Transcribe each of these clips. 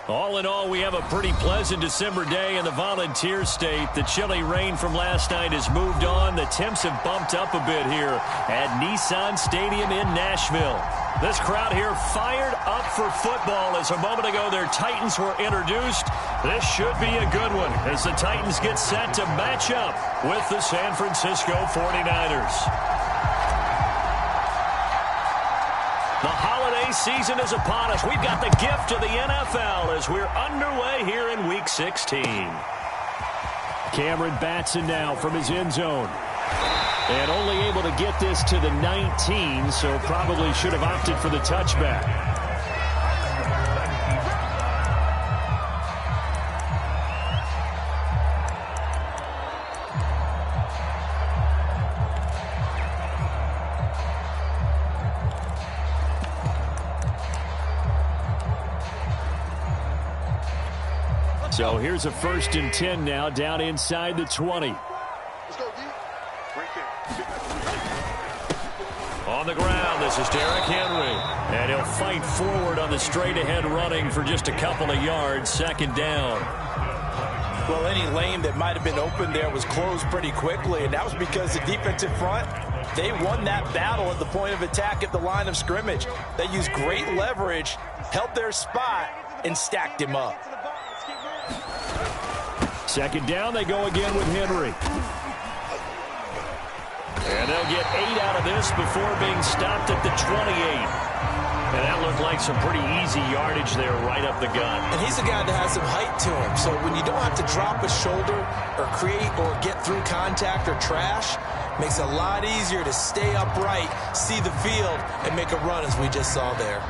All in all, we have a pretty pleasant December day in the Volunteer State. The chilly rain from last night has moved on. The temps have bumped up a bit here at Nissan Stadium in Nashville. This crowd here fired up for football as a moment ago their Titans were introduced. This should be a good one as the Titans get set to match up with the San Francisco 49ers. The holiday season is upon us. We've got the gift of the NFL as we're underway here in Week 16. Cameron Batson now from his end zone. And only able to get this to the 19, so probably should have opted for the touchback. So here's a 1st and 10 now down inside the 20. On the ground, this is Derrick Henry. And he'll fight forward on the straight-ahead running for just a couple of yards. 2nd down. Well, any lane that might have been open there was closed pretty quickly, and that was because the defensive front, they won that battle at the point of attack at the line of scrimmage. They used great leverage, held their spot, and stacked him up. 2nd down, they go again with Henry. And they'll get 8 out of this before being stopped at the 28. And that looked like some pretty easy yardage there right up the gut. And he's a guy that has some height to him. So when you don't have to drop a shoulder or create or get through contact or trash, makes it a lot easier to stay upright, see the field, and make a run as we just saw there.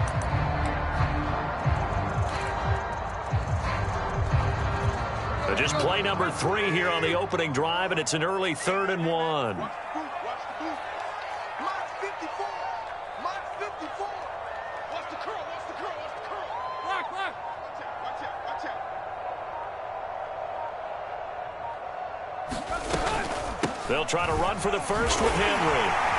So just play number 3 here on the opening drive, and it's an early 3rd and 1. They'll try to run for the first with Henry.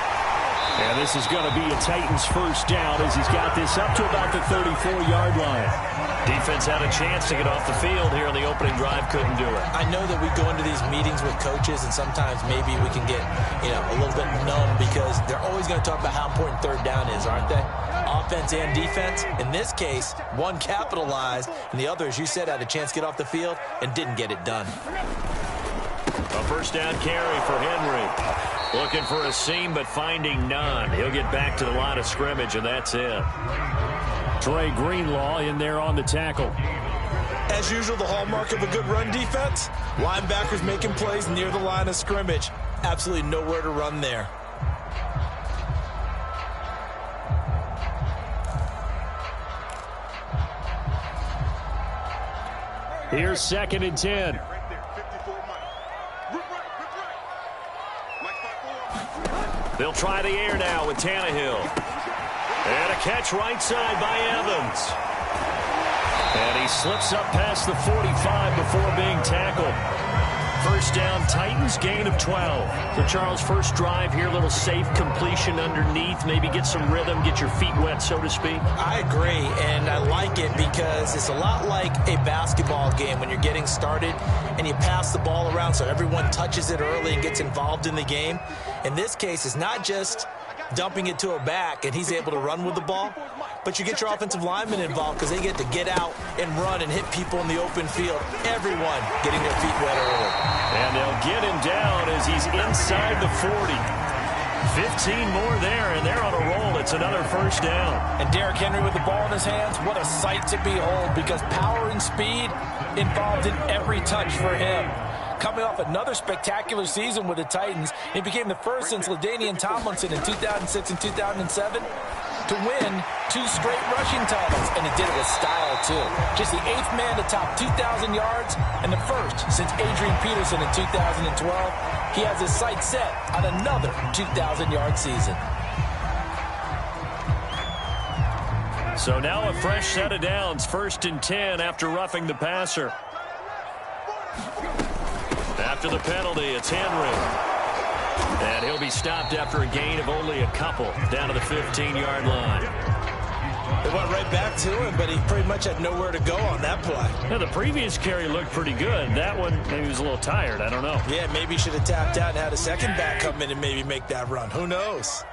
And this is going to be a Titans 1st down as he's got this up to about the 34-yard line. Defense had a chance to get off the field here in the opening drive, couldn't do it. I know that we go into these meetings with coaches, and sometimes maybe we can get, a little bit numb because they're always going to talk about how important 3rd down is, aren't they? Offense and defense. In this case, one capitalized, and the other, as you said, had a chance to get off the field and didn't get it done. A 1st down carry for Henry. Looking for a seam, but finding none. He'll get back to the line of scrimmage, and that's it. Trey Greenlaw in there on the tackle. As usual, the hallmark of a good run defense, linebackers making plays near the line of scrimmage. Absolutely nowhere to run there. Here's 2nd and 10. They'll try the air now with Tannehill. And a catch right side by Evans. And he slips up past the 45 before being tackled. 1st down, Titans, gain of 12. So, Charles, first drive here, little safe completion underneath. Maybe get some rhythm, get your feet wet, so to speak. I agree, and I like it because it's a lot like a basketball game when you're getting started and you pass the ball around so everyone touches it early and gets involved in the game. In this case, it's not just dumping it to a back and he's able to run with the ball, but you get your offensive linemen involved because they get to get out and run and hit people in the open field. Everyone getting their feet wet early. And they'll get him down as he's inside the 40. 15 more there, and they're on a roll. It's another 1st down. And Derrick Henry with the ball in his hands, what a sight to behold because power and speed involved in every touch for him. Coming off another spectacular season with the Titans, he became the first since LaDainian Tomlinson in 2006 and 2007 to win 2 straight rushing titles, and he did it with style, too. Just the 8th man to top 2,000 yards and the first since Adrian Peterson in 2012. He has his sights set on another 2,000-yard season. So now a fresh set of downs, 1st and 10 after roughing the passer. After the penalty, it's Henry. And he'll be stopped after a gain of only a couple down to the 15-yard line. They went right back to him, but he pretty much had nowhere to go on that play. Yeah, the previous carry looked pretty good. That one, maybe he was a little tired. I don't know. Yeah, maybe he should have tapped out and had a second back come in and maybe make that run. Who knows?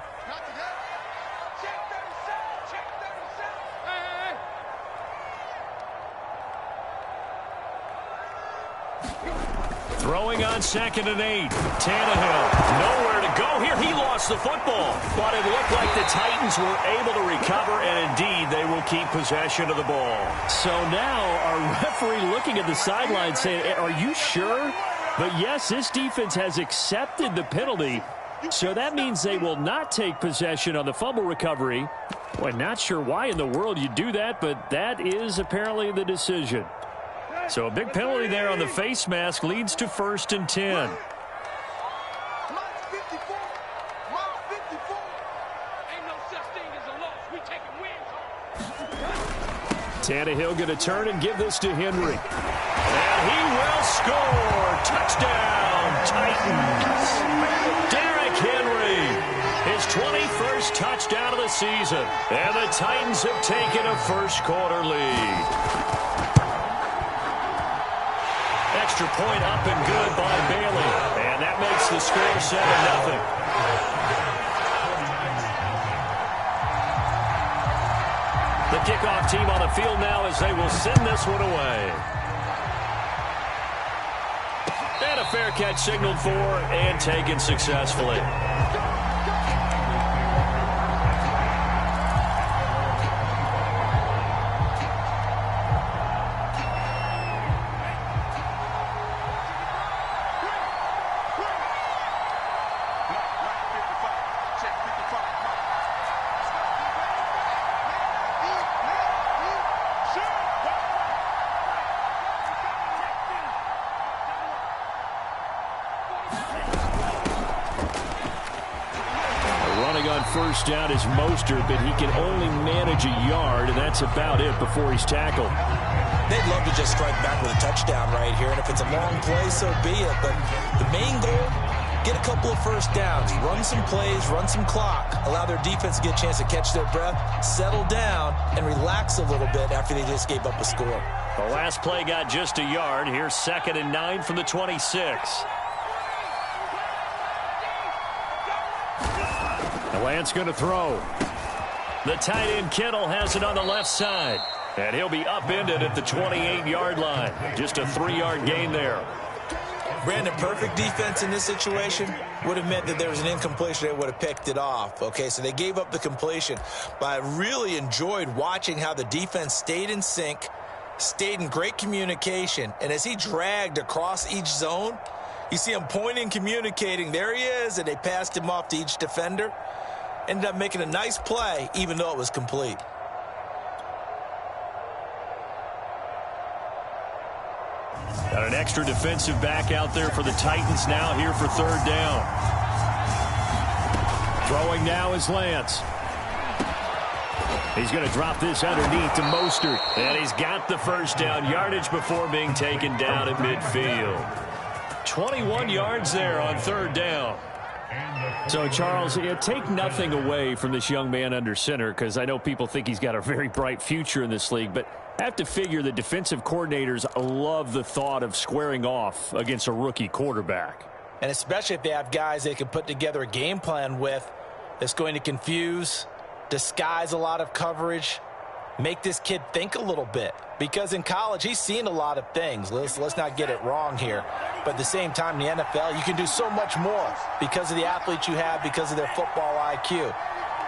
Throwing on 2nd and 8. Tannehill, nowhere to go here. He lost the football. But it looked like the Titans were able to recover, and indeed, they will keep possession of the ball. So now our referee looking at the sideline saying, are you sure? But yes, this defense has accepted the penalty. So that means they will not take possession on the fumble recovery. Well, not sure why in the world you do that, but that is apparently the decision. So a big penalty there on the face mask leads to 1st and 10. Tannehill going to turn and give this to Henry. And he will score. Touchdown, Titans. Derrick Henry, his 21st touchdown of the season. And the Titans have taken a first-quarter lead. Extra point up and good by Bailey. And that makes the score 7-0. The kickoff team on the field now as they will send this one away. And a fair catch signaled for and taken successfully. First down is Mostert, but he can only manage a yard, and that's about it before he's tackled. They'd love to just strike back with a touchdown right here, and if it's a long play, so be it. But the main goal, get a couple of first downs, run some plays, run some clock, allow their defense to get a chance to catch their breath, settle down, and relax a little bit after they just gave up a score. The last play got just a yard. Here's 2nd and 9 from the 26. Lance going to throw. The tight end Kittle has it on the left side. And he'll be upended at the 28-yard line. Just a 3-yard gain there. Brandon, perfect defense in this situation would have meant that there was an incompletion. They would have picked it off. Okay, so they gave up the completion. But I really enjoyed watching how the defense stayed in sync, stayed in great communication. And as he dragged across each zone, you see him pointing, communicating. There he is, and they passed him off to each defender. Ended up making a nice play, even though it was complete. Got an extra defensive back out there for the Titans now here for 3rd down. Throwing now is Lance. He's going to drop this underneath to Mostert. And he's got the first down yardage before being taken down at midfield. 21 yards there on 3rd down. So, Charles, take nothing away from this young man under center, because I know people think he's got a very bright future in this league, but I have to figure the defensive coordinators love the thought of squaring off against a rookie quarterback. And especially if they have guys they can put together a game plan with that's going to confuse, disguise a lot of coverage, make this kid think a little bit. Because in college, he's seen a lot of things. Let's not get it wrong here. But at the same time, in the NFL, you can do so much more because of the athletes you have, because of their football IQ.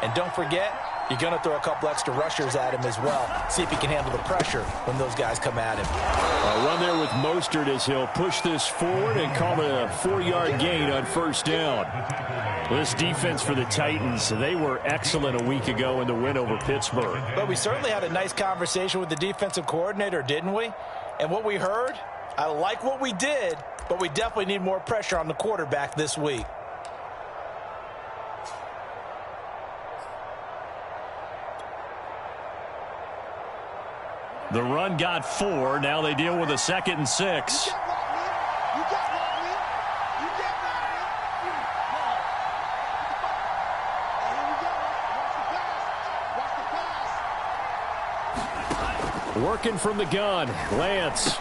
And don't forget, you're going to throw a couple extra rushers at him as well. See if he can handle the pressure when those guys come at him. A run there with Mostert as he'll push this forward and call it a 4-yard gain on 1st down. This defense for the Titans, they were excellent a week ago in the win over Pittsburgh. But we certainly had a nice conversation with the defensive coordinator, didn't we? And what we heard, I like what we did, but we definitely need more pressure on the quarterback this week. The run got 4. Now they deal with a 2nd and 6. Working from the gun, Lance.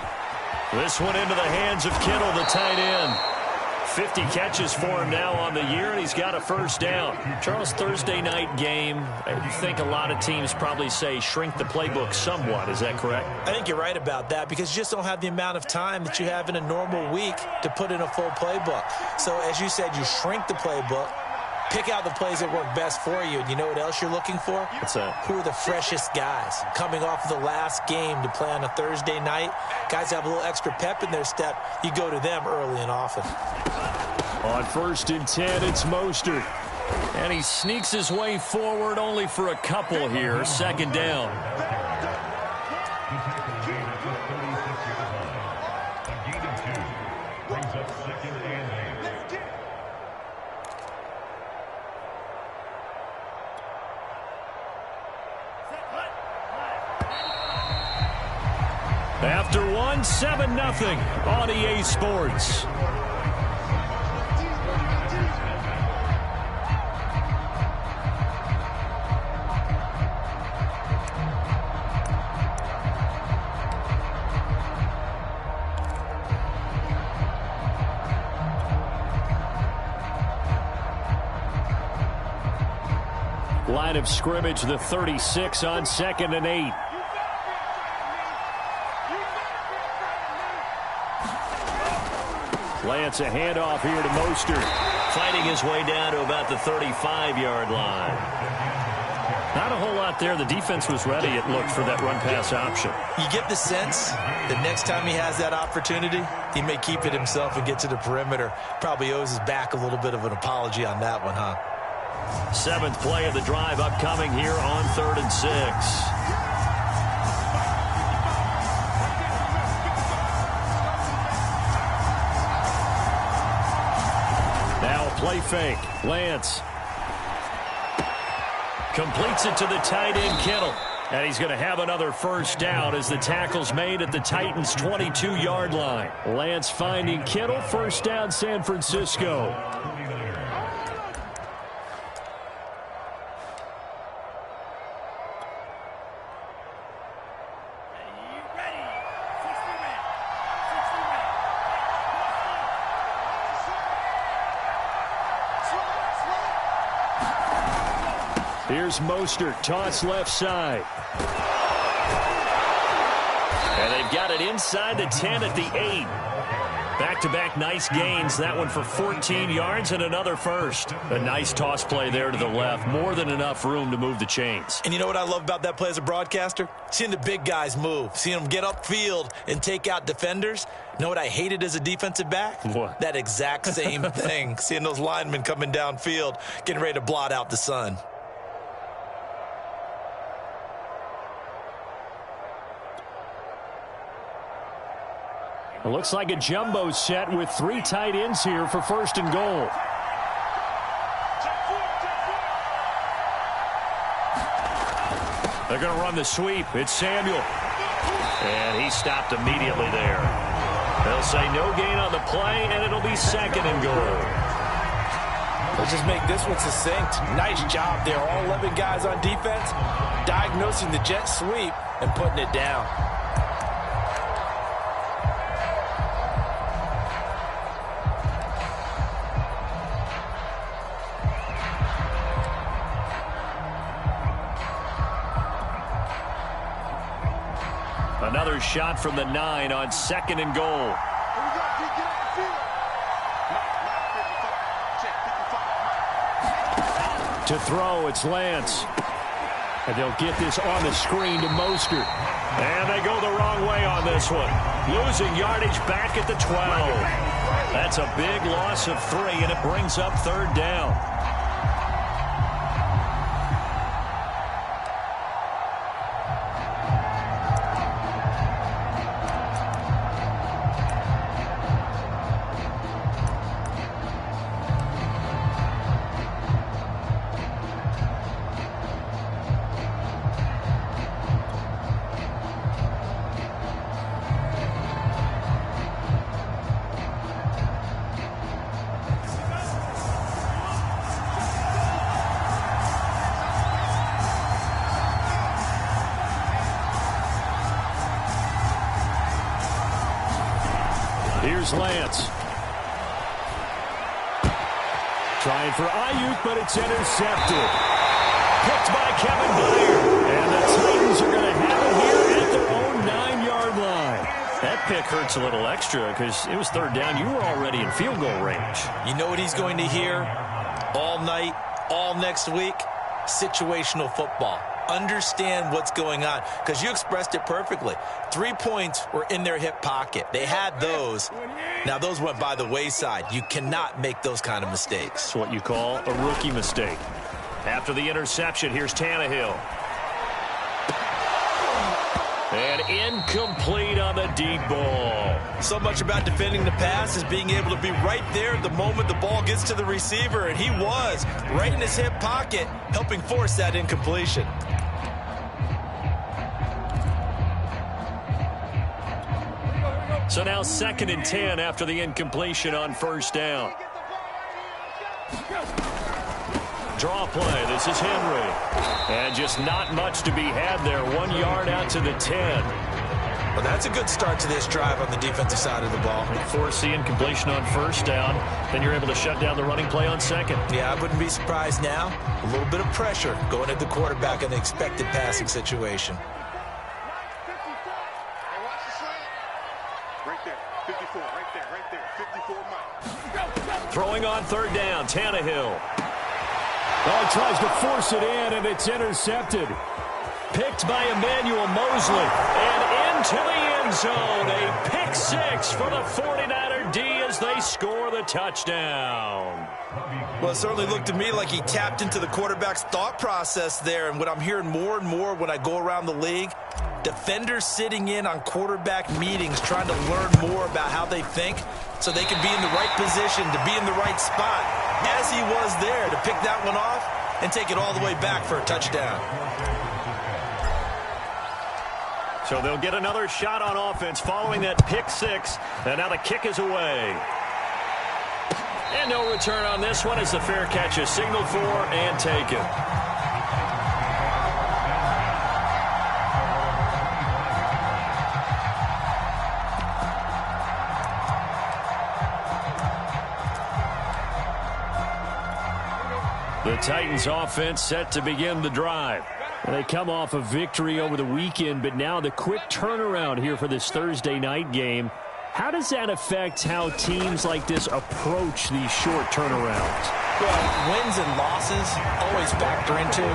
This one into the hands of Kittle, the tight end. 50 catches for him now on the year, and he's got a first down. Charles, Thursday night game, I think a lot of teams probably say shrink the playbook somewhat. Is that correct? I think you're right about that because you just don't have the amount of time that you have in a normal week to put in a full playbook. So, as you said, you shrink the playbook, pick out the plays that work best for you, and you know what else you're looking for? What's that? Who are the freshest guys? Coming off of the last game to play on a Thursday night, guys have a little extra pep in their step. You go to them early and often. On 1st and 10, it's Mostert. And he sneaks his way forward only for a couple here. 2nd down. After one, 7-0 on EA Sports. Line of scrimmage, the 36 on 2nd and 8. Lance, a handoff here to Mostert. Fighting his way down to about the 35-yard line. Not a whole lot there. The defense was ready, it looked, for that run-pass option. You get the sense that next time he has that opportunity, he may keep it himself and get to the perimeter. Probably owes his back a little bit of an apology on that one, huh? 7th play of the drive upcoming here on 3rd and 6. Play fake. Lance completes it to the tight end, Kittle. And he's going to have another first down as the tackle's made at the Titans' 22-yard line. Lance finding Kittle. First down, San Francisco. Here's Mostert, toss left side. And they've got it inside the 10 at the 8. Back-to-back nice gains. That one for 14 yards and another first. A nice toss play there to the left. More than enough room to move the chains. And you know what I love about that play as a broadcaster? Seeing the big guys move. Seeing them get upfield and take out defenders. You know what I hated as a defensive back? What? That exact same thing. Seeing those linemen coming downfield, getting ready to blot out the sun. It looks like a jumbo set with 3 tight ends here for 1st and goal. They're going to run the sweep. It's Samuel. And he stopped immediately there. They'll say no gain on the play, and it'll be 2nd and goal. Let's just make this one succinct. Nice job there. All 11 guys on defense diagnosing the jet sweep and putting it down. Another shot from the 9 on 2nd and goal. To throw, it's Lance. And they'll get this on the screen to Mostert. And they go the wrong way on this one. Losing yardage back at the 12. That's a big loss of 3, and it brings up 3rd down. Here's Lance. Trying for Ayuk, but it's intercepted. Picked by Kevin Byard. And the Titans are going to have it here at their own 9-yard line. That pick hurts a little extra because it was third down. You were already in field goal range. You know what he's going to hear all night, all next week? Situational football. Understand what's going on, because you expressed it perfectly. 3 points were in their hip pocket. They had those. Now, those went by the wayside. You cannot make those kind of mistakes. It's what you call a rookie mistake. After the interception, here's Tannehill. And incomplete on the deep ball. So much about defending the pass is being able to be right there at the moment the ball gets to the receiver, and he was right in his hip pocket, helping force that incompletion. So now 2nd and 10 after the incompletion on first down. Draw play. This is Henry. And just not much to be had there. 1 yard out to the 10. Well, that's a good start to this drive on the defensive side of the ball. Force the incompletion on first down. Then you're able to shut down the running play on second. Yeah, I wouldn't be surprised now. A little bit of pressure going at the quarterback in the expected passing situation. Throwing on third down, Tannehill. Oh, tries to force it in, and it's intercepted. Picked by Emmanuel Mosley. And into the end zone. A pick six for the 49er D as they score the touchdown. Well, it certainly looked to me like he tapped into the quarterback's thought process there. And what I'm hearing more and more when I go around the league, defenders sitting in on quarterback meetings trying to learn more about how they think so they can be in the right position to be in the right spot, as he was there to pick that one off and take it all the way back for a touchdown. So they'll get another shot on offense following that pick six. And now the kick is away. And no return on this one as the fair catch is signaled for and taken. The Titans offense set to begin the drive. They come off a victory over the weekend, but now the quick turnaround here for this Thursday night game. How does that affect how teams like this approach these short turnarounds? Well, wins and losses always factor into,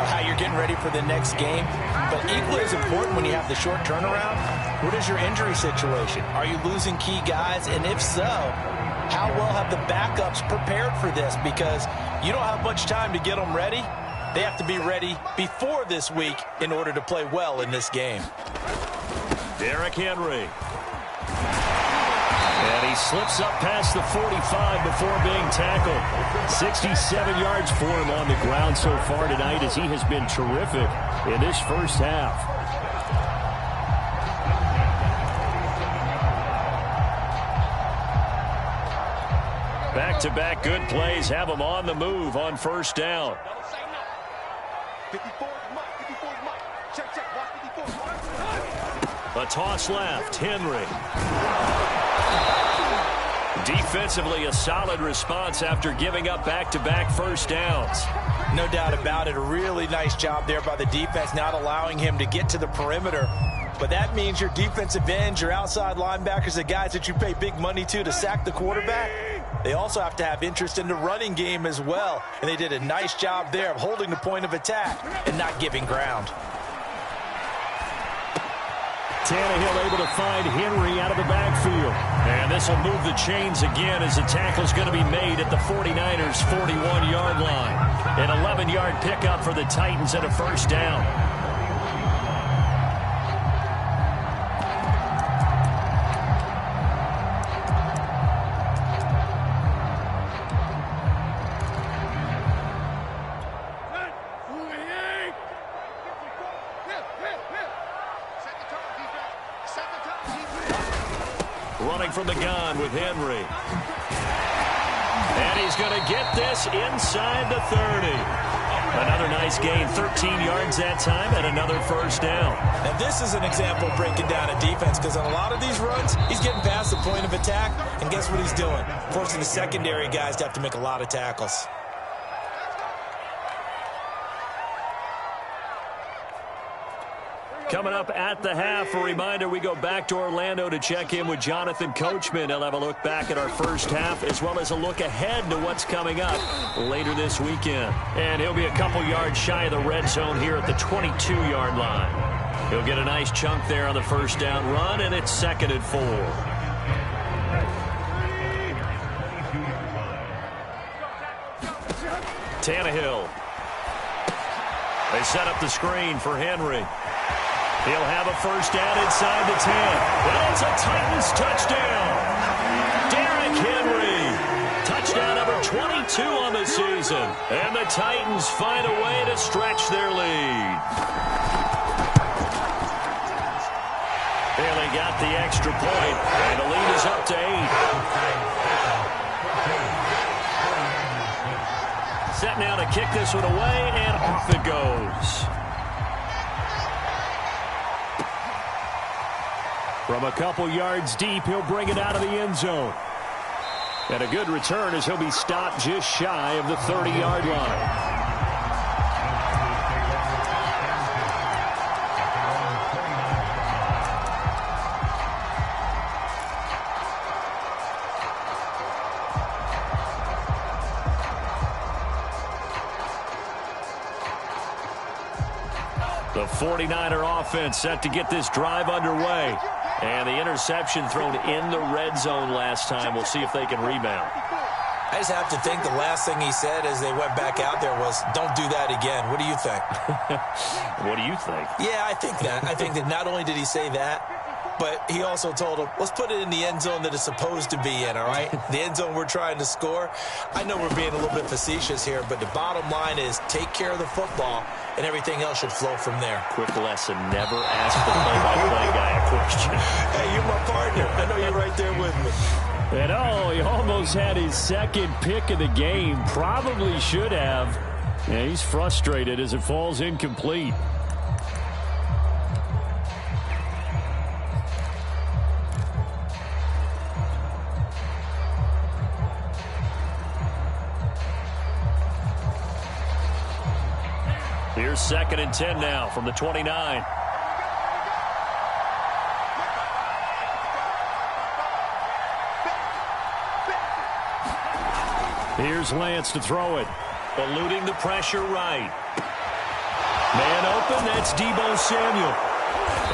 how you're getting ready for the next game. But equally as important when you have the short turnaround, what is your injury situation? Are you losing key guys? And if so, how well have the backups prepared for this? Because you don't have much time to get them ready. They have to be ready before this week in order to play well in this game. Derrick Henry. And he slips up past the 45 before being tackled. 67 yards for him on the ground so far tonight as he has been terrific in this first half. Back-to-back good plays have him on the move on first down. A toss left, Henry. Defensively, a solid response after giving up back-to-back first downs. No doubt about it. A really nice job there by the defense, not allowing him to get to the perimeter. But that means your defensive ends, your outside linebackers, the guys that you pay big money to sack the quarterback, they also have to have interest in the running game as well. And they did a nice job there of holding the point of attack and not giving ground. Tannehill able to find Henry out of the backfield. And this will move the chains again as the tackle is going to be made at the 49ers' 41-yard line. An 11-yard pickup for the Titans and a first down. Running from the gun with Henry. And he's going to get this inside the 30. Another nice gain, 13 yards that time, and another first down. Now, this is an example of breaking down a defense, because on a lot of these runs, he's getting past the point of attack, and guess what he's doing? Forcing the secondary guys to have to make a lot of tackles. Coming up at the half, a reminder, we go back to Orlando to check in with Jonathan Coachman. He'll have a look back at our first half, as well as a look ahead to what's coming up later this weekend. And he'll be a couple yards shy of the red zone here at the 22-yard line. He'll get a nice chunk there on the first down run, and it's 2nd and 4. Tannehill. They set up the screen for Henry. He'll have a first down inside the 10. And it's a Titans touchdown. Derrick Henry. Touchdown number 22 on the season. And the Titans find a way to stretch their lead. They got the extra point, and the lead is up to 8. Set now to kick this one away, and off it goes. From a couple yards deep, he'll bring it out of the end zone. And a good return as he'll be stopped just shy of the 30-yard line. The 49er offense set to get this drive underway. And the interception thrown in the red zone last time. We'll see if they can rebound. I just have to think the last thing he said as they went back out there was, don't do that again. What do you think? What do you think? Yeah, I think that. I think that not only did he say that, but he also told him, let's put it in the end zone that it's supposed to be in, all right? The end zone we're trying to score. I know we're being a little bit facetious here, but the bottom line is take care of the football, and everything else should flow from there. Quick lesson, never ask the play-by-play guy a question. Hey, you're my partner. I know you're right there with me. And oh, he almost had his second pick of the game. Probably should have. Yeah, he's frustrated as it falls incomplete. Here's 2nd and 10 now from the 29. Here's Lance to throw it. Eluding the pressure right. Man open, that's Deebo Samuel.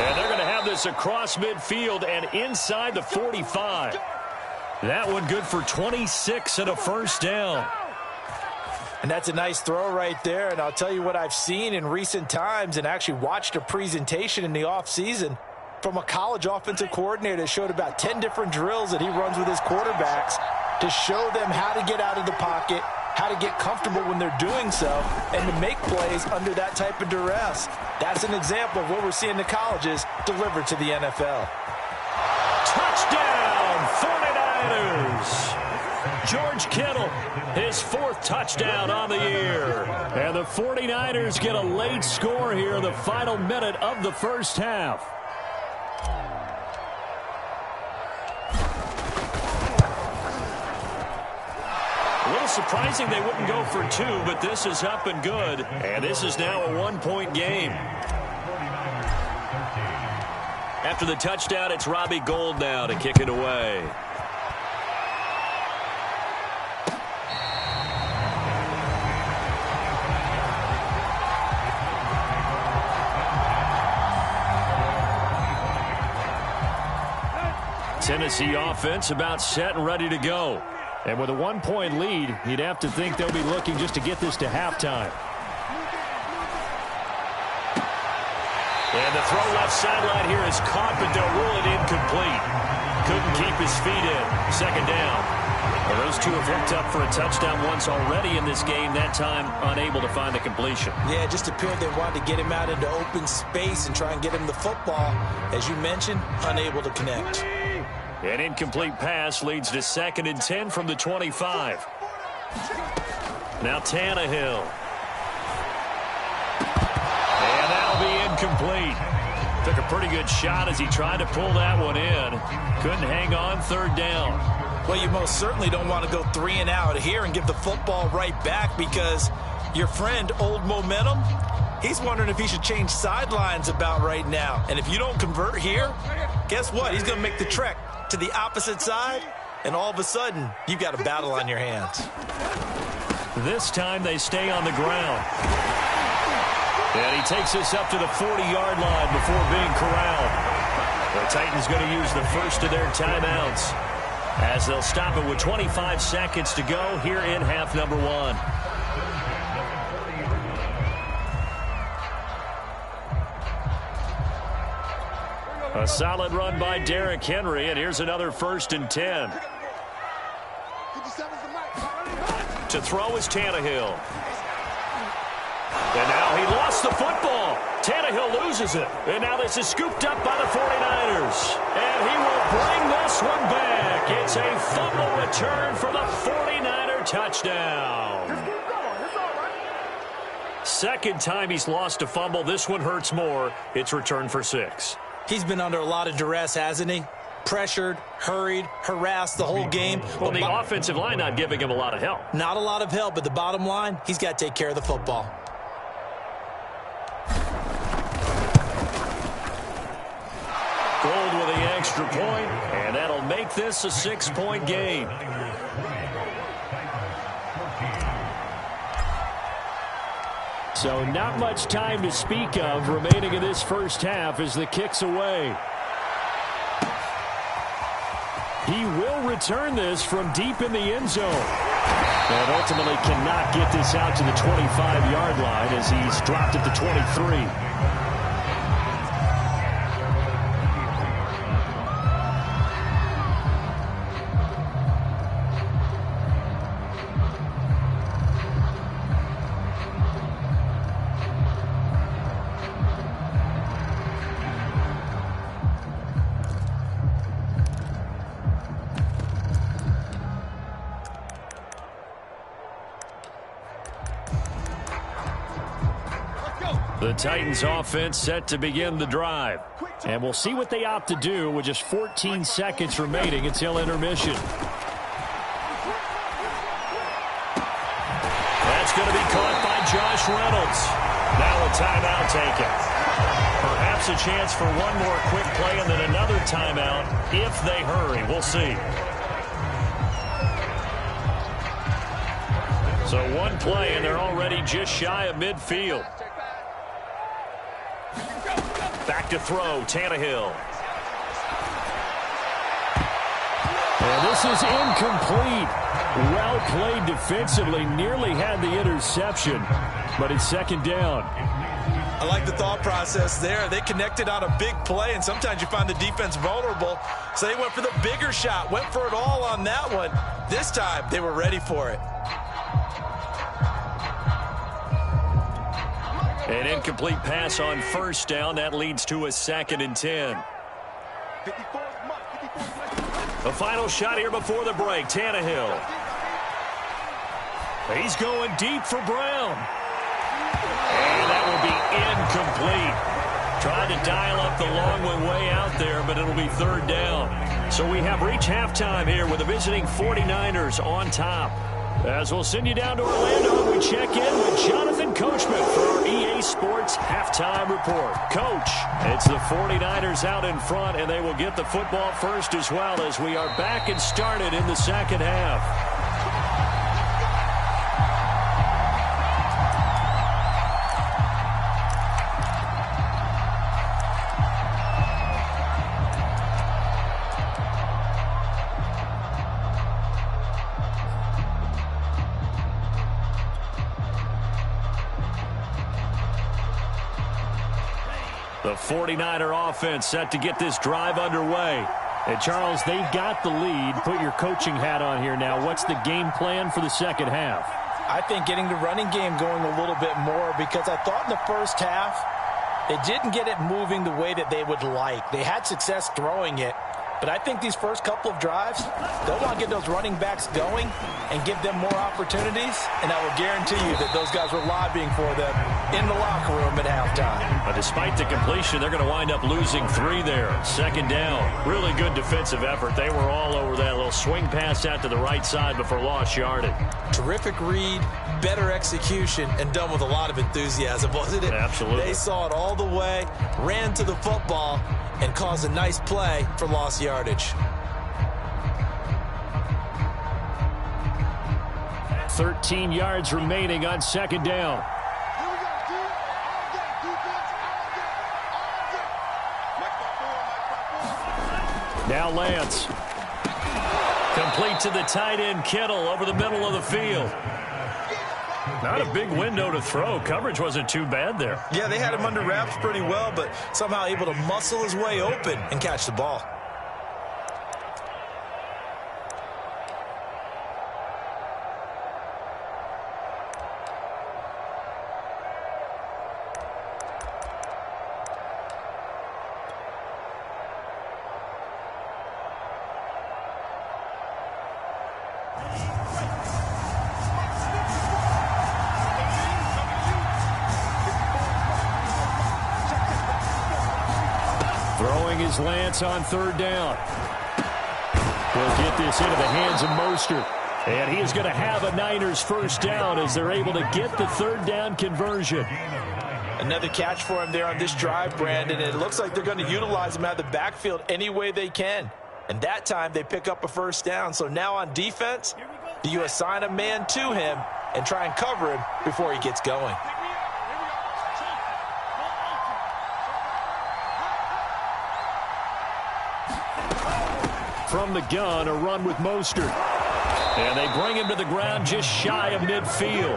And they're going to have this across midfield and inside the 45. That one good for 26 and a first down. And that's a nice throw right there. And I'll tell you what I've seen in recent times and actually watched a presentation in the offseason from a college offensive coordinator that showed about 10 different drills that he runs with his quarterbacks to show them how to get out of the pocket, how to get comfortable when they're doing so, and to make plays under that type of duress. That's an example of what we're seeing the colleges deliver to the NFL. Touchdown, 49ers! George Kittle, his 4th touchdown on the year. And the 49ers get a late score here in the final minute of the first half. A little surprising they wouldn't go for 2, but this is up and good. And this is now a 1-point game. After the touchdown, it's Robbie Gould now to kick it away. Tennessee offense about set and ready to go. And with a 1-point lead, you'd have to think they'll be looking just to get this to halftime. And the throw left sideline here is caught, but they'll rule it incomplete. Couldn't keep his feet in. 2nd down. Well, those two have hooked up for a touchdown once already in this game, that time unable to find the completion. Yeah, it just appeared they wanted to get him out into open space and try and get him the football. As you mentioned, unable to connect. An incomplete pass leads to 2nd and 10 from the 25. Now Tannehill. incomplete. Took a pretty good shot as he tried to pull that one in. Couldn't hang on, third down. Well, you most certainly don't want to go 3 and out here and give the football right back, because your friend, Old Momentum, he's wondering if he should change sidelines about right now. And if you don't convert here, guess what? He's going to make the trek to the opposite side, and all of a sudden, you've got a battle on your hands. This time they stay on the ground. And he takes us up to the 40-yard line before being corralled. The Titans going to use the first of their timeouts, as they'll stop it with 25 seconds to go here in half number 1. A solid run by Derrick Henry, and here's another 1st and 10. To throw is Tannehill. And now he lost the football. Tannehill loses it. And now this is scooped up by the 49ers. And he will bring this one back. It's a fumble return for the 49er touchdown. Second time he's lost a fumble. This one hurts more. It's returned for 6. He's been under a lot of duress, hasn't he? Pressured, hurried, harassed the whole game. Well, the offensive line not giving him a lot of help. Not a lot of help, but the bottom line, he's got to take care of the football. Gold with the extra point, and that'll make this a 6-point game. So not much time to speak of remaining in this first half as the kick's away. He will return this from deep in the end zone. And ultimately cannot get this out to the 25-yard line as he's dropped at the 23. The Titans offense set to begin the drive. And we'll see what they opt to do with just 14 seconds remaining until intermission. That's going to be caught by Josh Reynolds. Now a timeout taken. Perhaps a chance for one more quick play and then another timeout if they hurry. We'll see. So one play and they're already just shy of midfield. Back to throw, Tannehill. And this is incomplete. Well played defensively, nearly had the interception, but it's second down. I like the thought process there. They connected on a big play, and sometimes you find the defense vulnerable, so they went for the bigger shot, went for it all on that one. This time, they were ready for it. An incomplete pass on first down. That leads to a 2nd and 10. The final shot here before the break. Tannehill. He's going deep for Brown. And that will be incomplete. Tried to dial up the long one way out there, but it'll be third down. So we have reached halftime here with the visiting 49ers on top. As we'll send you down to Orlando, we check in with Jonathan Coachman for our EA Sports Halftime Report. Coach, it's the 49ers out in front, and they will get the football first as well as we are back and started in the second half. The 49er offense set to get this drive underway. And, Charles, they've got the lead. Put your coaching hat on here now. What's the game plan for the second half? I think getting the running game going a little bit more, because I thought in the first half they didn't get it moving the way that they would like. They had success throwing it, But I think these first couple of drives, they'll want to get those running backs going and give them more opportunities. And I will guarantee you that those guys were lobbying for them in the locker room at halftime. But despite the completion, they're going to wind up losing 3 there. Second down. Really good defensive effort. They were all over that little swing pass out to the right side before lost yardage. Terrific read, better execution, and done with a lot of enthusiasm, wasn't it? Absolutely. They saw it all the way, ran to the football, and caused a nice play for lost yardage. 13 yards remaining on second down. Now Lance. Complete to the tight end, Kittle, over the middle of the field. Not a big window to throw. Coverage wasn't too bad there. Yeah, they had him under wraps pretty well, but somehow able to muscle his way open and catch the ball. Throwing is Lance on third down. He'll get this into the hands of Mostert. And he is going to have a Niners first down as they're able to get the third down conversion. Another catch for him there on this drive, Brandon. And it looks like they're going to utilize him out of the backfield any way they can. And that time they pick up a first down. So now on defense, you assign a man to him and try and cover him before he gets going. From the gun, a run with Mostert. And they bring him to the ground just shy of midfield.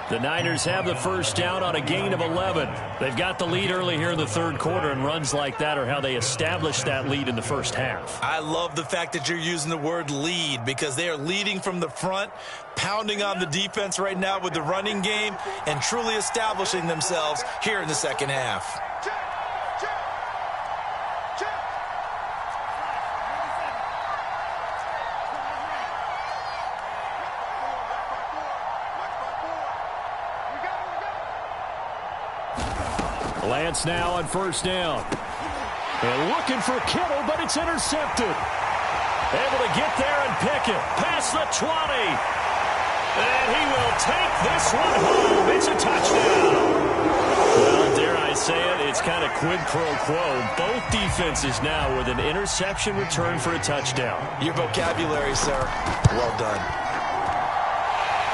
The Niners have the first down on a gain of 11. They've got the lead early here in the third quarter, and runs like that are how they established that lead in the first half. I love the fact that you're using the word lead because they are leading from the front, pounding on the defense right now with the running game, and truly establishing themselves here in the second half. Lance now on first down. And looking for Kittle, but it's intercepted. Able to get there and pick it. Past the 20. And he will take this one home. It's a touchdown. Well, dare I say it, it's kind of quid pro quo. Both defenses now with an interception return for a touchdown. Your vocabulary, sir. Well done.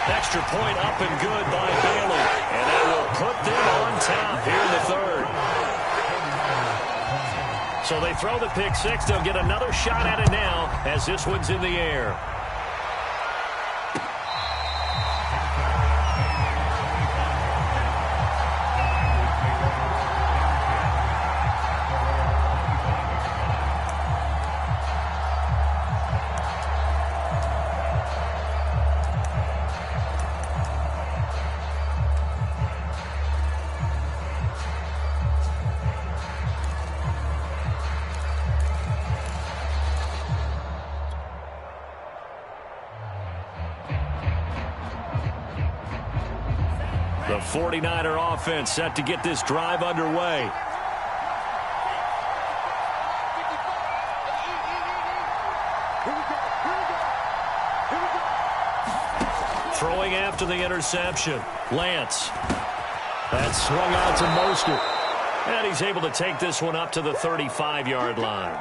Extra point up and good by Bailey. And that will put them on top here in the third. So they throw the pick six. They'll get another shot at it now as this one's in the air. The 49er offense set to get this drive underway. Throwing after the interception. Lance. That's swung out to Mostert. And he's able to take this one up to the 35-yard line.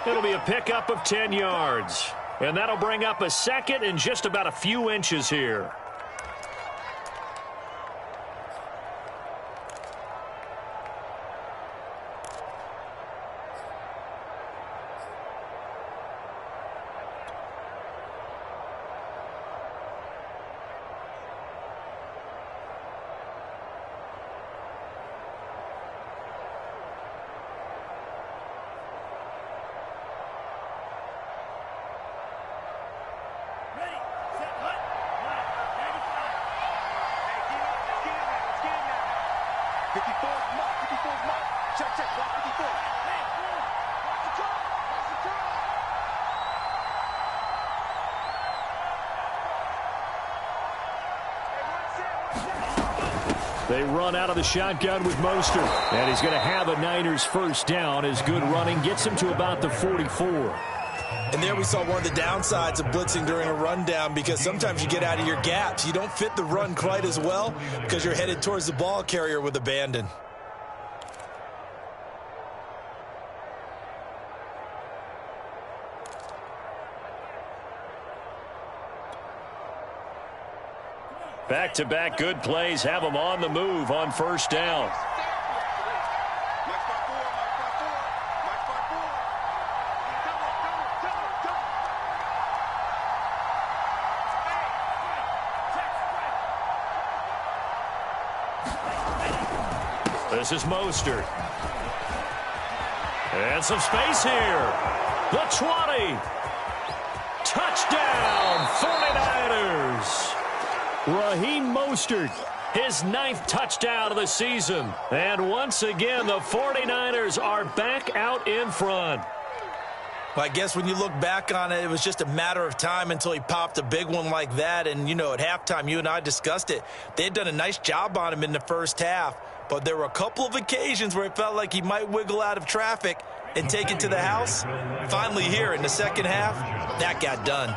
It'll be a pickup of 10 yards. And that'll bring up a second and just about a few inches here. They run out of the shotgun with Mostert. And he's going to have a Niners first down as good running gets him to about the 44. And there we saw one of the downsides of blitzing during a rundown, because sometimes you get out of your gaps. You don't fit the run quite as well because you're headed towards the ball carrier with abandon. Back-to-back good plays have them on the move on first down. This is Mostert. And some space here. The 20. Touchdown, 49ers. Raheem Mostert, his 9th touchdown of the season. And once again, the 49ers are back out in front. Well, I guess when you look back on it, it was just a matter of time until he popped a big one like that. And, you know, at halftime, you and I discussed it. They had done a nice job on him in the first half. But there were a couple of occasions where it felt like he might wiggle out of traffic and take it to the house. Finally here in the second half, that got done.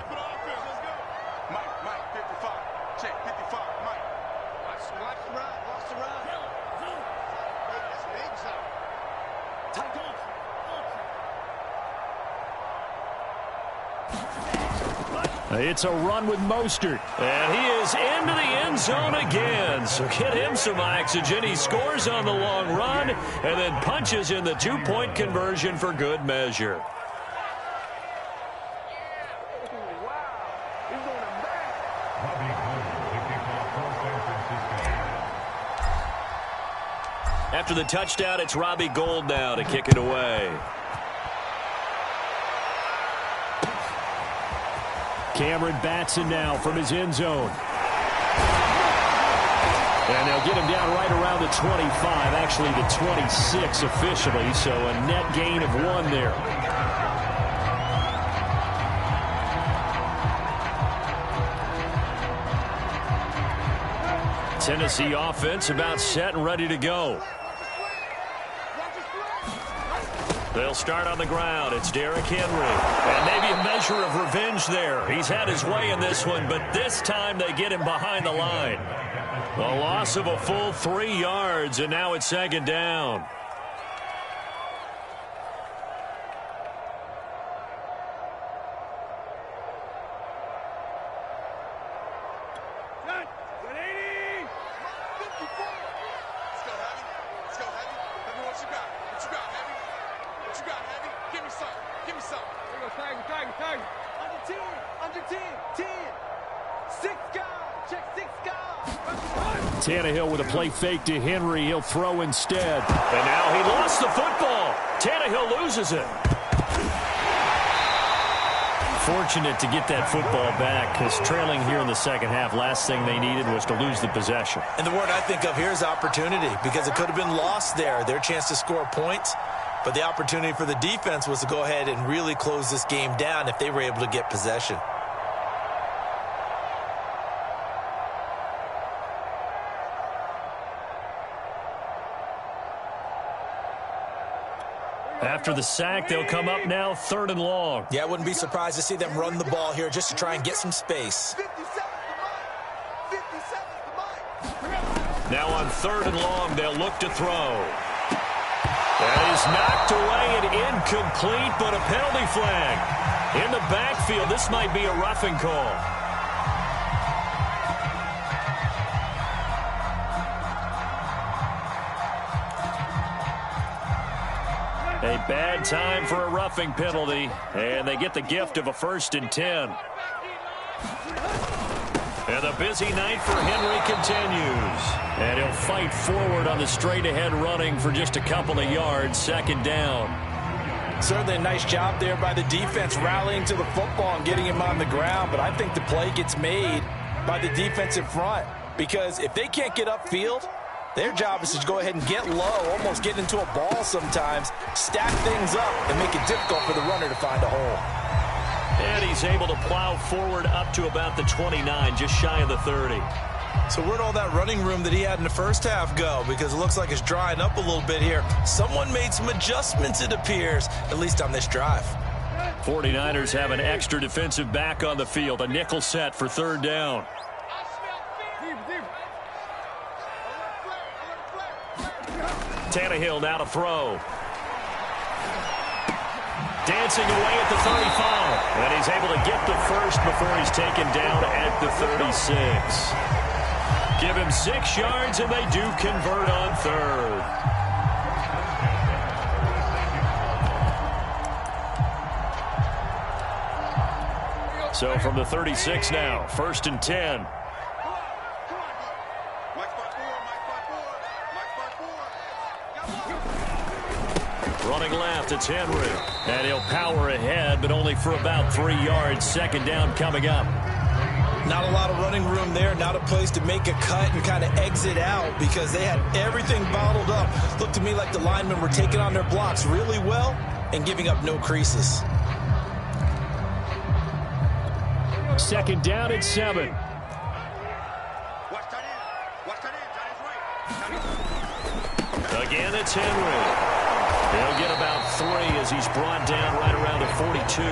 It's a run with Mostert. And he is into the end zone again. So get him some oxygen. He scores on the long run and then punches in the two-point conversion for good measure. After the touchdown, it's Robbie Gould now to kick it away. Cameron Batson now from his end zone. And they'll get him down right around the 25, actually the 26 officially, so a net gain of 1 there. Tennessee offense about set and ready to go. They'll start on the ground. It's Derrick Henry. And maybe a measure of revenge there. He's had his way in this one, but this time they get him behind the line. The loss of a full 3 yards, and now it's second down. Tannehill with a play fake to Henry. He'll throw instead. And now he lost the football. Tannehill loses it. Fortunate to get that football back, because trailing here in the second half, last thing they needed was to lose the possession. And the word I think of here is opportunity, because it could have been lost there. Their chance to score points. But the opportunity for the defense was to go ahead and really close this game down if they were able to get possession. After the sack, they'll come up now 3rd and long. Yeah, I wouldn't be surprised to see them run the ball here just to try and get some space. Now on 3rd and long, they'll look to throw. That is knocked away and incomplete, but a penalty flag. In the backfield, this might be a roughing call. A bad time for a roughing penalty, and they get the gift of a 1st and 10. And the busy night for Henry continues. And he'll fight forward on the straight-ahead running for just a couple of yards, 2nd down. Certainly a nice job there by the defense rallying to the football and getting him on the ground, but I think the play gets made by the defensive front, because if they can't get upfield, their job is to go ahead and get low, almost get into a ball sometimes, stack things up, and make it difficult for the runner to find a hole. And he's able to plow forward up to about the 29, just shy of the 30. So where'd all that running room that he had in the first half go? Because it looks like it's drying up a little bit here. Someone made some adjustments, it appears, at least on this drive. 49ers have an extra defensive back on the field. A nickel set for third down. Tannehill now to throw. Dancing away at the 35. And he's able to get the first before he's taken down at the 36. Give him 6 yards, and they do convert on third. So from the 36 now, 1st and 10. Running left, it's Henry. And he'll power ahead, but only for about 3 yards. 2nd down coming up. Not a lot of running room there, not a place to make a cut and kind of exit out because they had everything bottled up. Looked to me like the linemen were taking on their blocks really well and giving up no creases. 2nd down at 7. Again, it's Henry. He'll get about 3 as he's brought down right around the 42.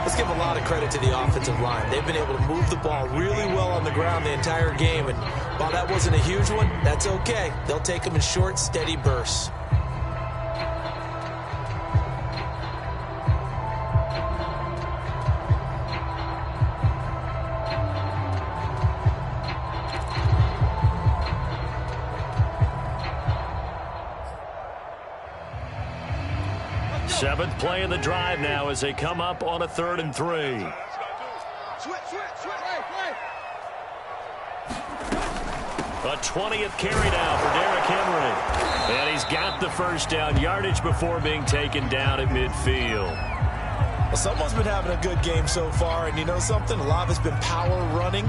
Let's give a lot of credit to the offensive line. They've been able to move the ball really well on the ground the entire game. And while that wasn't a huge one, that's okay. They'll take them in short, steady bursts. Seventh play of the drive now as they come up on a 3rd and 3. A 20th carry now for Derrick Henry. And he's got the first down yardage before being taken down at midfield. Well, someone's been having a good game so far, and you know something? A lot of it's been power running.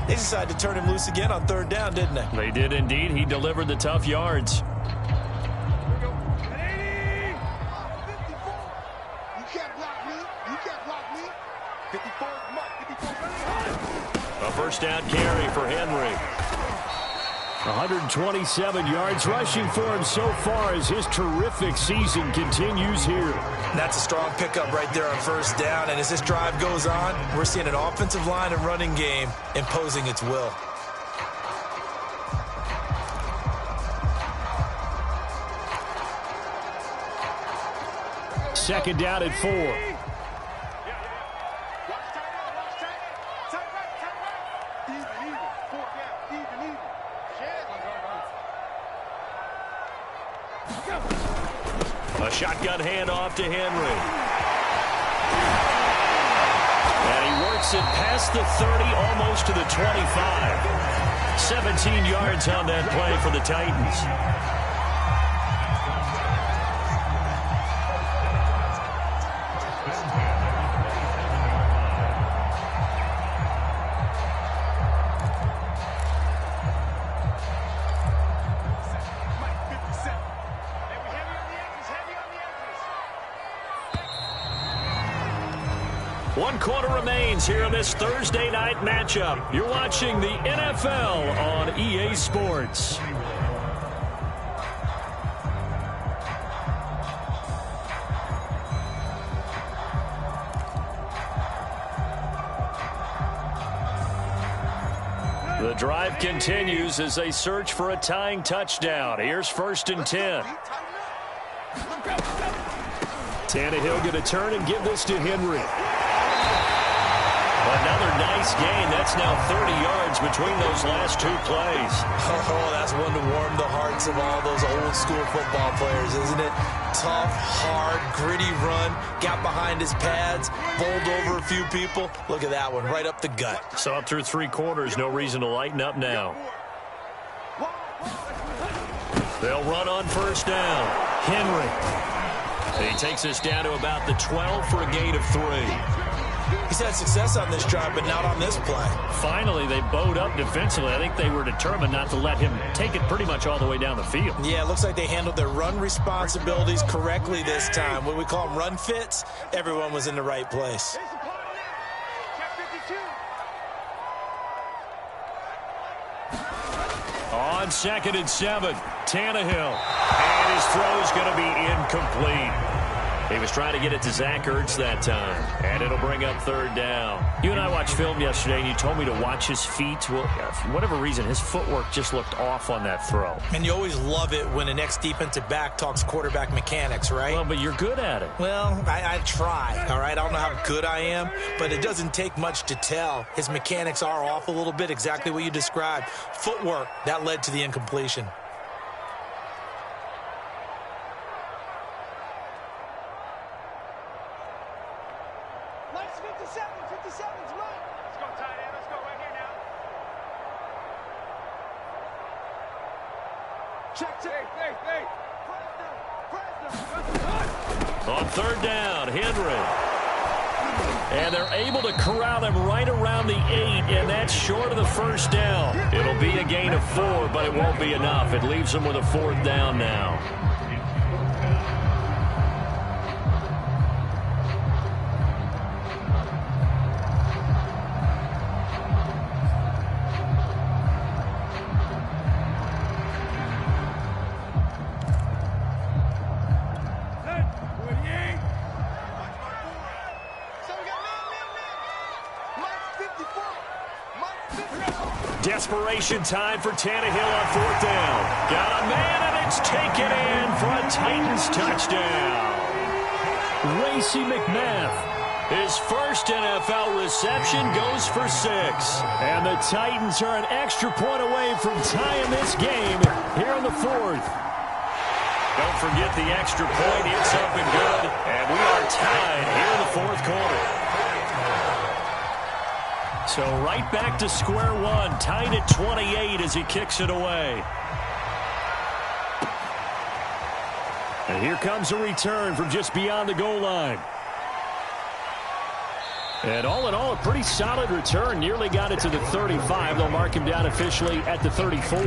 They decided to turn him loose again on 3rd down, didn't they? They did indeed. He delivered the tough yards. A first down carry for Henry. 127 yards rushing for him so far as his terrific season continues here. That's a strong pickup right there on 1st down. And as this drive goes on, we're seeing an offensive line and running game imposing its will. Second down at 4. A shotgun handoff to Henry. And he works it past the 30, almost to the 25. 17 yards on that play for the Titans. One quarter remains here in this Thursday night matchup. You're watching the NFL on EA Sports. The drive continues as they search for a tying touchdown. Here's 1st and 10. Tannehill going to turn and give this to Henry. Another nice gain. That's now 30 yards between those last 2 plays. Oh, that's one to warm the hearts of all those old school football players, isn't it? Tough, hard, gritty run. Got behind his pads, bowled over a few people. Look at that one, right up the gut. So up through 3 quarters, no reason to lighten up now. They'll run on 1st down. Henry. He takes us down to about the 12 for a gain of 3. He's had success on this drive, but not on this play. Finally, they bowed up defensively. I think they were determined not to let him take it pretty much all the way down the field. Yeah, it looks like they handled their run responsibilities correctly this time. When we call them run fits, everyone was in the right place. On 2nd and 7, Tannehill. And his throw is going to be incomplete. He was trying to get it to Zach Ertz that time, and it'll bring up 3rd down. You and I watched film yesterday, and you told me to watch his feet. Well, for whatever reason, his footwork just looked off on that throw. And you always love it when an ex-defensive back talks quarterback mechanics, right? Well, but you're good at it. Well, I try, all right? I don't know how good I am, but it doesn't take much to tell. His mechanics are off a little bit, exactly what you described. Footwork, that led to the incompletion. On 3rd down, Henry. And they're able to corral him right around the 8, and that's short of the 1st down. It'll be a gain of 4, but it won't be enough. It leaves them with a 4th down now. Desperation time for Tannehill on 4th down. Got a man, and it's taken in for a Titans touchdown. Racey McMath, his first NFL reception, goes for 6. And the Titans are an extra point away from tying this game here in the 4th. Don't forget the extra point. It's up and good. And we are tied here in the 4th quarter. So right back to square one, tied at 28 as he kicks it away. And here comes a return from just beyond the goal line. And all in all, a pretty solid return. Nearly got it to the 35. They'll mark him down officially at the 34.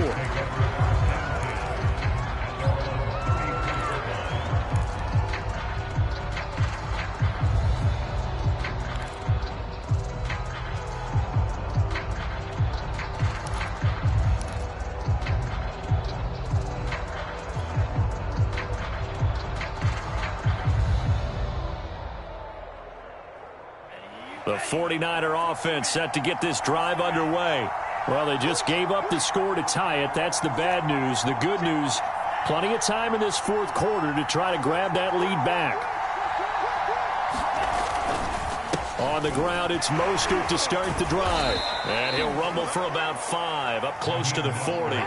The 49er offense set to get this drive underway. Well, they just gave up the score to tie it. That's the bad news. The good news, plenty of time in this 4th quarter to try to grab that lead back. On the ground, it's Mostert to start the drive. And he'll rumble for about 5, up close to the 40.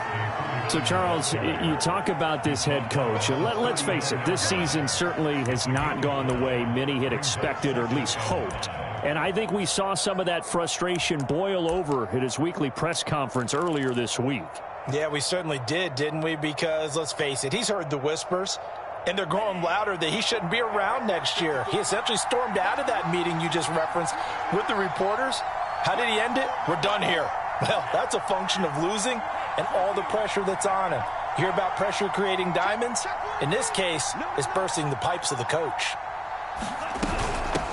So, Charles, you talk about this head coach. Let's face it, this season certainly has not gone the way many had expected or at least hoped. And I think we saw some of that frustration boil over at his weekly press conference earlier this week. Yeah, we certainly did, didn't we? Because, let's face it, he's heard the whispers, and they're growing louder that he shouldn't be around next year. He essentially stormed out of that meeting you just referenced with the reporters. How did he end it? We're done here. Well, that's a function of losing and all the pressure that's on him. You hear about pressure creating diamonds? In this case, it's bursting the pipes of the coach.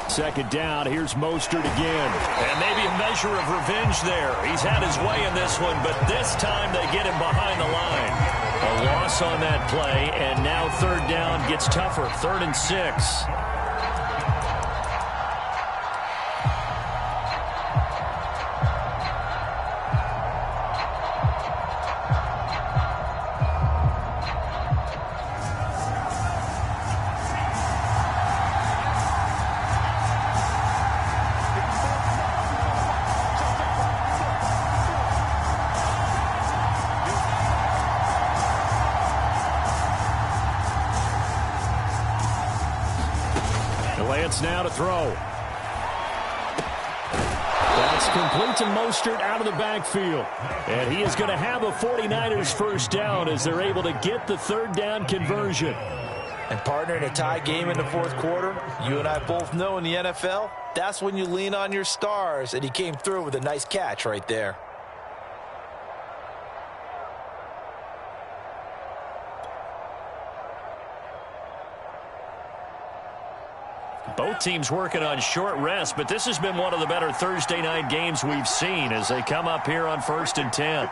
2nd down, here's Mostert again. And maybe a measure of revenge there. He's had his way in this one, but this time they get him behind the line. A loss on that play, and now 3rd down gets tougher. 3rd and 6. Lance now to throw. That's complete to Mostert out of the backfield. And he is going to have a 49ers 1st down as they're able to get the 3rd down conversion. And partner, in a tie game in the 4th quarter, you and I both know in the NFL, that's when you lean on your stars. And he came through with a nice catch right there. Both teams working on short rest, but this has been one of the better Thursday night games we've seen as they come up here on 1st and 10.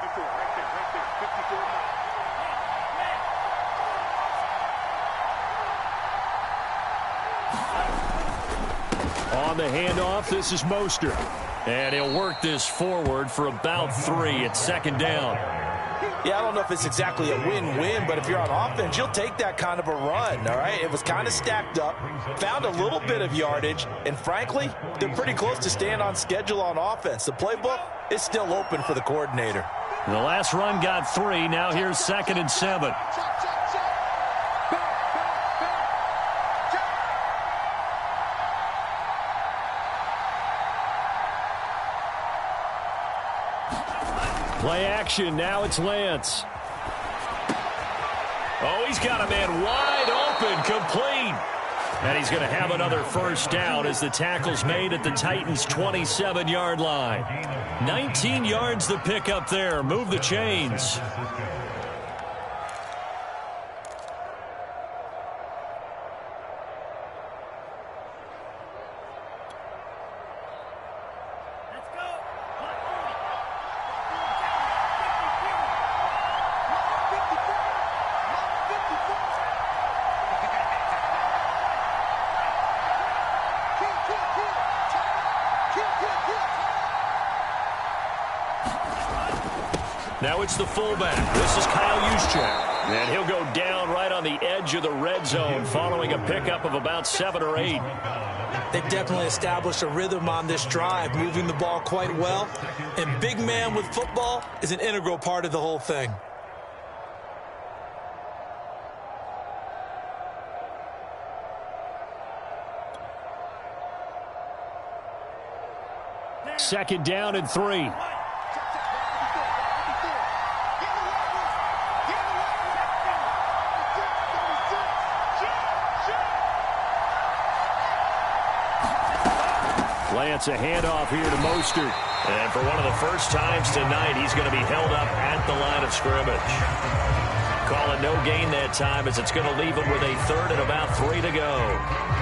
on the handoff. This is Mostert. And he'll work this forward for about 3. It's second down. Yeah, I don't know if it's exactly a win-win, but if you're on offense, you'll take that kind of a run, all right? It was kind of stacked up, found a little bit of yardage, and frankly, they're pretty close to staying on schedule on offense. The playbook is still open for the coordinator. The last run got 3. Now here's 2nd and 7. Play action. Now it's Lance. Oh, he's got a man wide open, complete. And he's going to have another first down as the tackle's made at the Titans' 27-yard line. 19 yards to pick up there. Move the chains. Now it's the fullback. This is Kyle Juszczyk. And he'll go down right on the edge of the red zone following a pickup of about 7 or 8. They've definitely established a rhythm on this drive, moving the ball quite well. And big man with football is an integral part of the whole thing. Second down and 3. Lance, a handoff here to Mostert. And for one of the first times tonight, he's going to be held up at the line of scrimmage. Call it no gain that time as it's going to leave him with a 3rd and about 3 to go.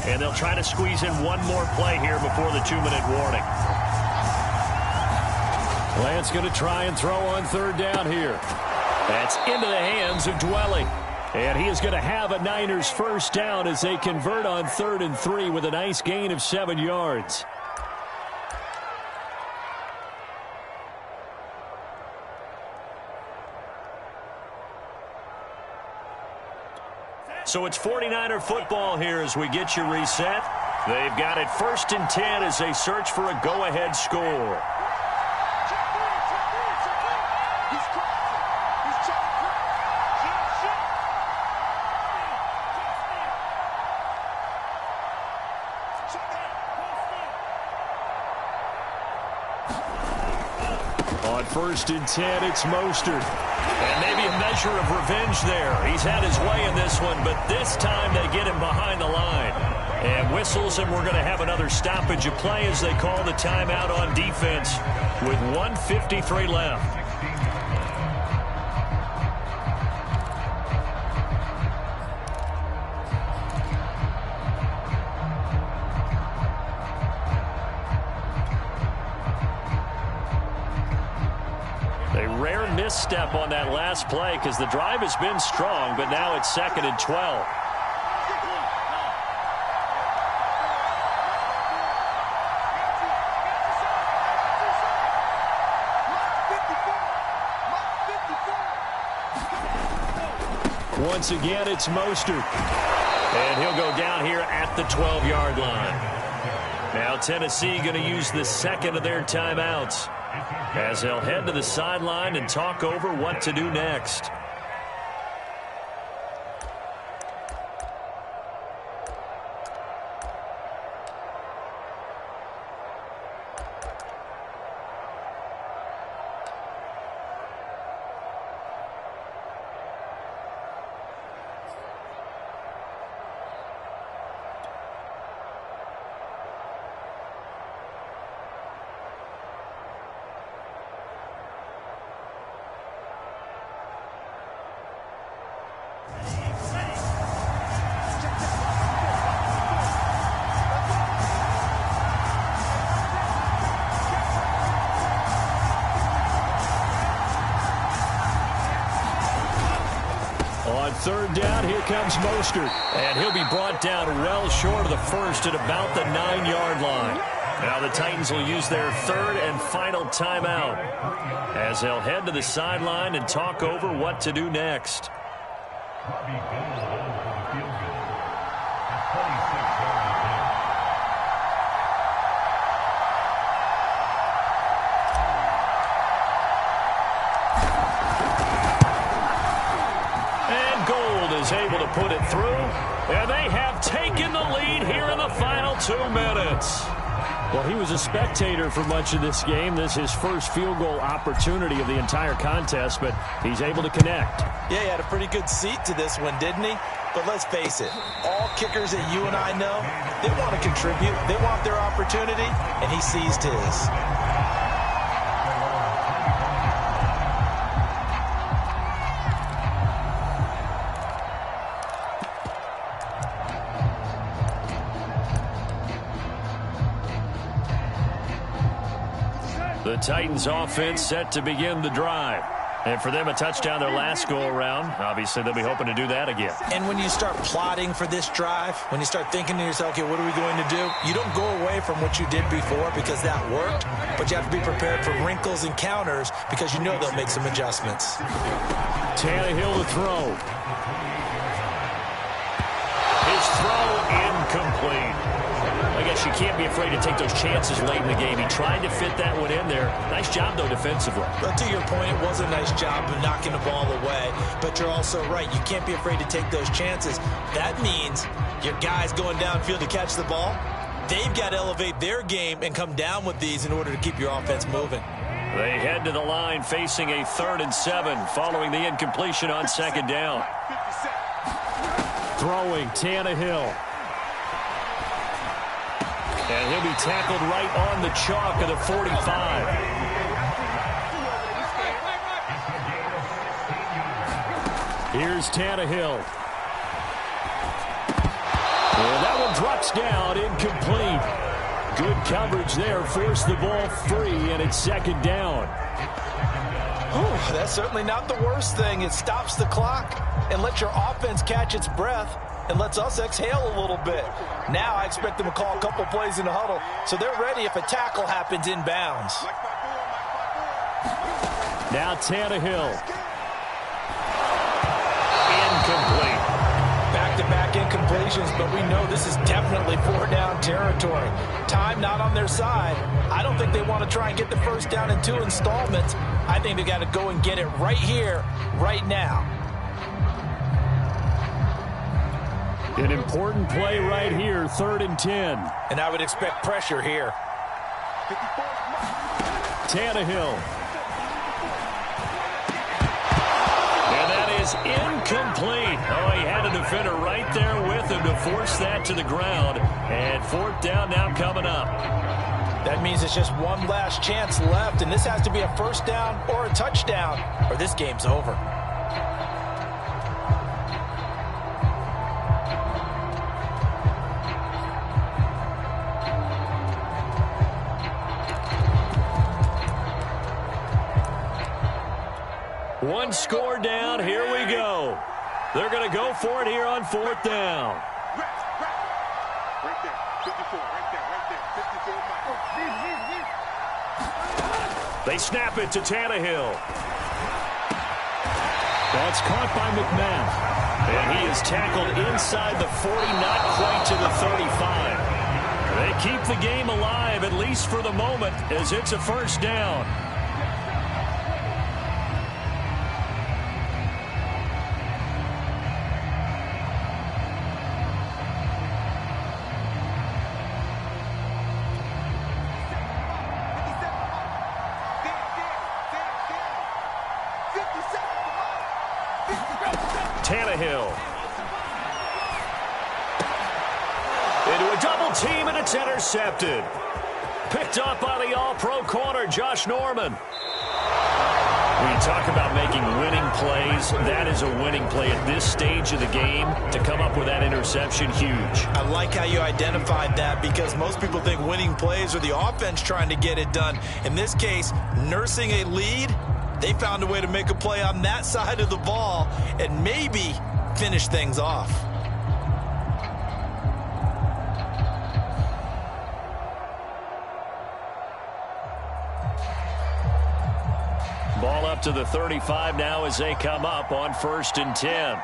And they'll try to squeeze in one more play here before the 2-minute warning. Lance going to try and throw on 3rd down here. That's into the hands of Dwelly. And he is going to have a Niners first down as they convert on 3rd and 3 with a nice gain of 7 yards. So it's 49er football here as we get you reset. They've got it 1st and 10 as they search for a go-ahead score. On 1st and 10, it's Mostert. And maybe a measure of revenge there. He's had his way in this one, but this time they get him behind the line. And whistles, and we're going to have another stoppage of play as they call the timeout on defense with 1:53 left. Misstep on that last play because the drive has been strong, but now it's 2nd and 12. Once again, it's Mostert. And he'll go down here at the 12-yard line. Now Tennessee going to use the 2nd of their timeouts as they'll head to the sideline and talk over what to do next. third down, here comes Mostert. And he'll be brought down well short of the first at about the 9-yard line. Now the Titans will use their third and final timeout as they'll head to the sideline and talk over what to do next. Is able to put it through, and they have taken the lead here in the final 2 minutes. Well, he was a spectator for much of this game. This is his first field goal opportunity of the entire contest, but he's able to connect. Yeah, he had a pretty good seat to this one, didn't he? But let's face it, all kickers that you and I know, they want to contribute. They want their opportunity, and he seized his. The Titans offense set to begin the drive. And for them, a touchdown their last go-around. Obviously, they'll be hoping to do that again. And when you start plotting for this drive, when you start thinking to yourself, okay, what are we going to do? You don't go away from what you did before because that worked, but you have to be prepared for wrinkles and counters because you know they'll make some adjustments. Tannehill to throw. His throw incomplete. I guess you can't be afraid to take those chances late in the game. He tried to fit that one in there. Nice job, though, defensively. But to your point, it was a nice job of knocking the ball away. But you're also right. You can't be afraid to take those chances. That means your guys going downfield to catch the ball, they've got to elevate their game and come down with these in order to keep your offense moving. They head to the line facing a 3rd and 7 following the incompletion on 2nd down. Throwing Tannehill. And he'll be tackled right on the chalk of the 45. Here's Tannehill. And that one drops down, incomplete. Good coverage there, forced the ball free, and it's 2nd down. Whew, that's certainly not the worst thing. It stops the clock and lets your offense catch its breath and lets us exhale a little bit. Now I expect them to call a couple plays in the huddle, so they're ready if a tackle happens inbounds. Now Tannehill. Incomplete. Back-to-back incompletions, but we know this is definitely 4-down territory. Time not on their side. I don't think they want to try and get the first down in 2 installments. I think they got to go and get it right here, right now. An important play right here, 3rd and 10. And I would expect pressure here. Tannehill. And that is incomplete. Oh, he had a defender right there with him to force that to the ground. And 4th down now coming up. That means it's just one last chance left, and this has to be a 1st down or a touchdown, or this game's over. One score down, here we go. They're going to go for it here on 4th down. Right there, 54, right there, 54. They snap it to Tannehill. That's caught by McMahon. And he is tackled inside the 40, not quite to the 35. They keep the game alive, at least for the moment, as it's a 1st down. Tannehill. Into a double team, and it's intercepted. Picked up by the all-pro corner, Josh Norman. When you talk about making winning plays, that is a winning play at this stage of the game. To come up with that interception, huge. I like how you identified that because most people think winning plays are the offense trying to get it done. In this case, nursing a lead, they found a way to make a play on that side of the ball and maybe finish things off. Ball up to the 35 now as they come up on 1st and 10.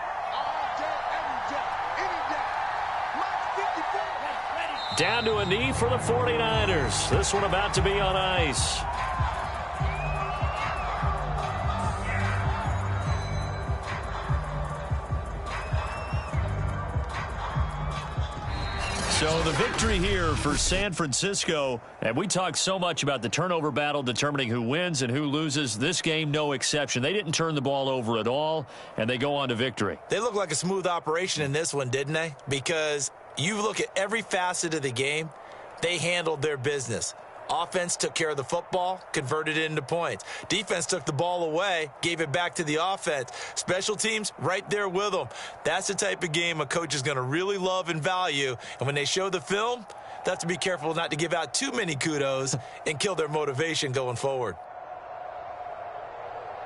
Down to a knee for the 49ers. This one about to be on ice. So the victory here for San Francisco, and we talked so much about the turnover battle determining who wins and who loses. This game, no exception. They didn't turn the ball over at all, and they go on to victory. They look like a smooth operation in this one, didn't they? Because you look at every facet of the game, they handled their business. Offense took care of the football, converted it into points. Defense took the ball away, gave it back to the offense. Special teams, right there with them. That's the type of game a coach is going to really love and value. And when they show the film, they have to be careful not to give out too many kudos and kill their motivation going forward.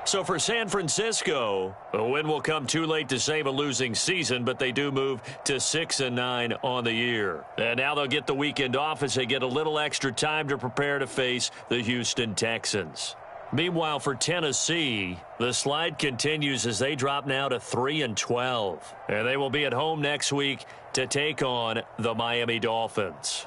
So for San Francisco, a win will come too late to save a losing season, but they do move to 6-9 on the year. And now they'll get the weekend off as they get a little extra time to prepare to face the Houston Texans. Meanwhile, for Tennessee, the slide continues as they drop now to 3-12. And they will be at home next week to take on the Miami Dolphins.